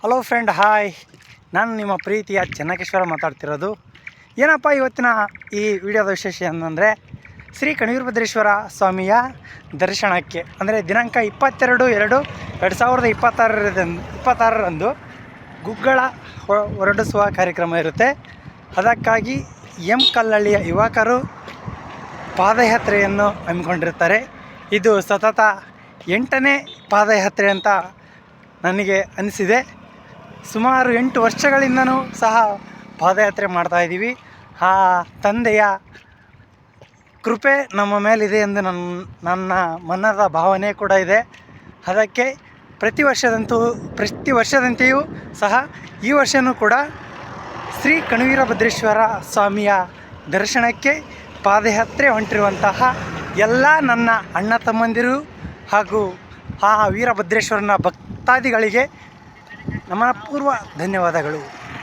Hello friend, hi. ನಾನು ನಿಮ್ಮ ಪ್ರೀತಿಯ ಚೆನ್ನಕೇಶ್ವರ ಮಾತಾಡ್ತಿರೋದು. ಏನಪ್ಪ ಇವತ್ತಿನ ಈ ವಿಡಿಯೋದ ವಿಶೇಷ ಏನಂದರೆ, ಶ್ರೀ ಕಣಿವೀರಭದ್ರೇಶ್ವರ ಸ್ವಾಮಿಯ ದರ್ಶನಕ್ಕೆ ಅಂದರೆ ದಿನಾಂಕ 22/2/2026ರಂದು ಗುಗ್ಗಳ ಹೊರಡಿಸುವ ಕಾರ್ಯಕ್ರಮ ಇರುತ್ತೆ. ಅದಕ್ಕಾಗಿ ಕಲ್ಲಳ್ಳಿಯ ಯುವಕರು ಪಾದಯಾತ್ರೆಯನ್ನು ಹಮ್ಮಿಕೊಂಡಿರ್ತಾರೆ. ಇದು ಸತತ 8ನೇ ಪಾದಯಾತ್ರೆ ಅಂತ ನನಗೆ ಅನಿಸಿದೆ. ಸುಮಾರು 8 ವರ್ಷಗಳಿಂದನೂ ಸಹ ಪಾದಯಾತ್ರೆ ಮಾಡ್ತಾಯಿದ್ದೀವಿ. ಆ ತಂದೆಯ ಕೃಪೆ ನಮ್ಮ ಮೇಲಿದೆ ಎಂದು ನನ್ನ ಮನದ ಭಾವನೆ ಕೂಡ ಇದೆ. ಅದಕ್ಕೆ ಪ್ರತಿ ವರ್ಷದಂತೆಯೂ ಸಹ ಈ ವರ್ಷವೂ ಕೂಡ ಶ್ರೀ ಕಣಿವೀರಭದ್ರೇಶ್ವರ ಸ್ವಾಮಿಯ ದರ್ಶನಕ್ಕೆ ಪಾದಯಾತ್ರೆ ಹೊಂಟಿರುವಂತಹ ಎಲ್ಲ ನನ್ನ ಅಣ್ಣ ತಮ್ಮಂದಿರು ಹಾಗೂ ಆ ವೀರಭದ್ರೇಶ್ವರನ ಭಕ್ತಾದಿಗಳಿಗೆ ನಮ್ಮ ಪೂರ್ವ ಧನ್ಯವಾದಗಳು.